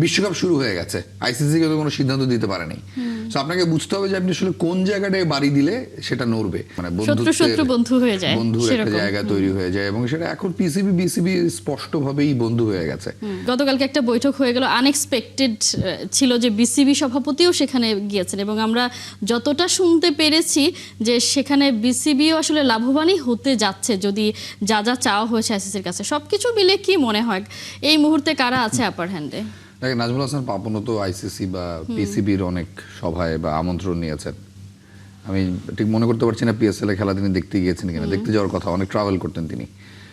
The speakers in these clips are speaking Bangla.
বিশ্বকাপ শুরু হয়ে গেছে, আইসিসি কিন্তু কোনো সিদ্ধান্ত দিতে পারেনি। তো আপনাকে বুঝতে হবে যে আপনি আসলে কোন জায়গাটায় বাড়ি দিলে সেটা নড়বে, মানে বন্ধু হয়ে যায়, বন্ধুর একটা জায়গা তৈরি হয়ে যায়, এবং সেটা এখন পিসিবি বিসিবি স্পষ্টভাবেই বন্ধু হয়ে গেছে। গতকালকে একটা বৈঠক হয়ে গেল, আনএক্সপেক্টেড ছিল যে বিসিবি সভাপতিও সেখানে গিয়েছেন, এবং আমরা যতটা শুনতে পেরেছি যে সেখানে বিসিবিও আসলে লাভবানই হতে যাচ্ছে যদি যা যা চাওয়া হয়েছে আইসিসির কাছে। সবকিছু মিলে কি মনে হয় এই মুহূর্তে কারা আছে আপার হ্যান্ডে? দেখেন, নাজমুল হাসান পাপনও তো আইসিসি বা পিসিবির অনেক সভায় বা আমন্ত্রণ নিয়েছেন। আমি ঠিক মনে করতে পারছি না পিএসএল এ খেলা তিনি দেখতে গিয়েছেন কিনা, দেখতে যাওয়ার কথা, অনেক ট্রাভেল করতেন তিনি,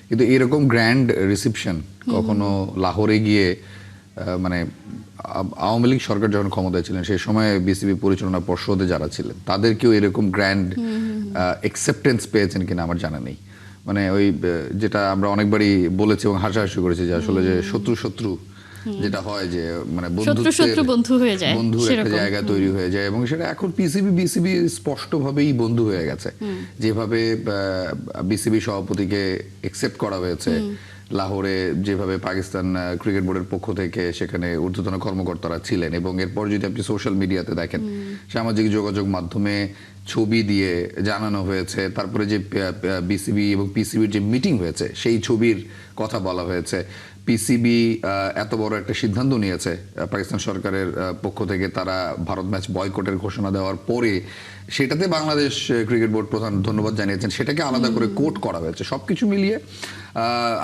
কিন্তু এরকম গ্র্যান্ড রিসেপশন কখনো লাহোরে গিয়ে, মানে আওয়ামী লীগ সরকার যখন ক্ষমতায় ছিলেন সেই সময় বিসিবি পরিচালনা পর্ষদে যারা ছিলেন তাদেরকেও এরকম গ্র্যান্ড অ্যাকসেপ্টেন্স পেয়েছেন কিনা আমার জানা নেই। মানে ওই যেটা আমরা অনেকবারই বলেছি এবং হাসাহাসি করেছি যে আসলে যে শত্রু শত্রু যেটা হয়, যে মানে বন্ধু হয়ে যায়, বন্ধুর একটা জায়গা তৈরি হয়ে যায়, এবং সেটা এখন পিসিবি বিসিবি স্পষ্টভাবেই বন্ধু হয়ে গেছে। যেভাবে বিসিবি সভাপতিকে একসেপ্ট করা হয়েছে লাহোরে, যেভাবে পাকিস্তান ক্রিকেট বোর্ডের পক্ষ থেকে সেখানে ঊর্ধ্বতন কর্মকর্তারা ছিলেন, এবং এরপর যদি আপনি সোশ্যাল মিডিয়াতে দেখেন, সামাজিক যোগাযোগ মাধ্যমে ছবি দিয়ে জানানো হয়েছে, তারপরে যে বিসিবি এবং পিসিবির যে মিটিং হয়েছে সেই ছবির কথা বলা হয়েছে। পিসিবি এত বড় একটা সিদ্ধান্ত নিয়েছে পাকিস্তান সরকারের পক্ষ থেকে, তারা ভারত ম্যাচ বয়কটের ঘোষণা দেওয়ার পরে সেটাতে বাংলাদেশ ক্রিকেট বোর্ড প্রধান ধন্যবাদ জানিয়েছেন, সেটাকে আলাদা করে কোট করা হয়েছে। সবকিছু মিলিয়ে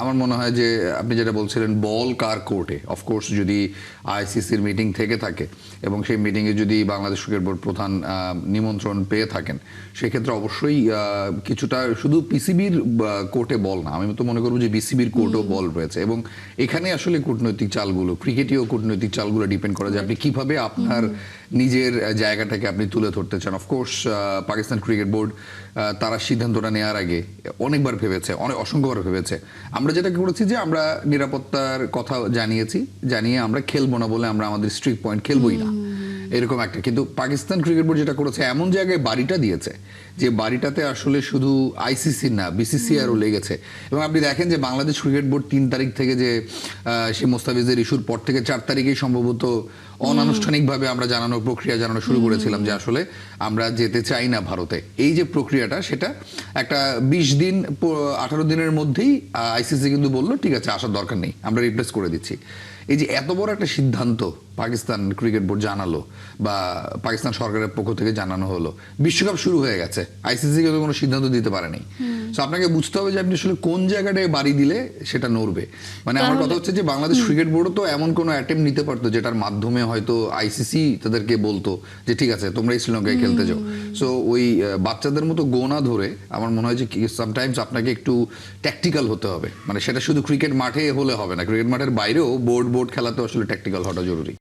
আমার মনে হয় যে আপনি যেটা বলছিলেন বল কার কোর্টে, অফকোর্স যদি আইসিসির মিটিং থেকে থাকে এবং সেই মিটিংয়ে যদি বাংলাদেশ ক্রিকেট বোর্ড প্রধান নিমন্ত্রণ পেয়ে থাকেন, সেক্ষেত্রে অবশ্যই কিছুটা শুধু পিসিবির কোর্টে বল না, আমি তো মনে করবো যে বিসিবির কোর্টেও বল রয়েছে, এবং এখানে আসলে কূটনৈতিক চালগুলো, ক্রিকেটীয় কূটনৈতিক চালগুলো ডিপেন্ড করে যে আপনি কিভাবে আপনার নিজের জায়গাটাকে আপনি তুলে ধরতে চান। অফকোর্স পাকিস্তান ক্রিকেট বোর্ড তারা সিদ্ধান্তটা নেওয়ার আগে অনেকবার ভেবেছে, অসংখ্যবার ভেবেছে। আমরা যেটা করেছি যে আমরা নিরাপত্তার কথা জানিয়ে আমরা খেলবো না বলে আমরা আমাদের স্ট্রিক পয়েন্ট খেলবোই না, এরকম একটা। কিন্তু পাকিস্তান ক্রিকেট বোর্ড যেটা করেছে, এমন জায়গায় বাড়িটা দিয়েছে যে বাড়িটাতে আসলে শুধু আইসিসি না বিসিসিআরও লেগেছে। এবং আপনি দেখেন যে বাংলাদেশ ক্রিকেট বোর্ড 3 তারিখ থেকে যে সে মোস্তাফিজের ইস্যুর পর থেকে 4 তারিখেই সম্ভবত অনানুষ্ঠানিকভাবে আমরা প্রক্রিয়া জানানো শুরু করেছিলাম যে আসলে আমরা যেতে চাই না ভারতে। এই যে প্রক্রিয়াটা, সেটা একটা 20 দিন 18 দিনের মধ্যেই আইসিসি কিন্তু বললো ঠিক আছে, আসার দরকার নেই, আমরা রিপ্লেস করে দিচ্ছি। এই যে এত বড় একটা সিদ্ধান্ত পাকিস্তান ক্রিকেট বোর্ড জানালো বা পাকিস্তান সরকারের পক্ষ থেকে জানানো হলো, বিশ্বকাপ শুরু হয়ে গেছে, আইসিসি কিন্তু কোনো সিদ্ধান্ত দিতে পারেনি। তো আপনাকে বুঝতে হবে যে আপনি আসলে কোন জায়গাটায় বাড়ি দিলে সেটা নড়বে। মানে আমার কথা হচ্ছে যে বাংলাদেশ ক্রিকেট বোর্ডও তো এমন কোনো অ্যাটেম্প নিতে পারতো যেটার মাধ্যমে হয়তো আইসিসি তাদেরকে বলতো যে ঠিক আছে তোমরা শ্রীলঙ্কায় খেলতে যাও। সো ওই বাচ্চাদের মতো গোনা ধরে আমার মনে হয় যে সামটাইমস আপনাকে একটু ট্যাকটিক্যাল হতে হবে। মানে সেটা শুধু ক্রিকেট মাঠে হলে হবে না, ক্রিকেট মাঠের বাইরেও বোর্ড খেলাতে আসলে ট্যাকটিক্যাল হওয়াটা জরুরি।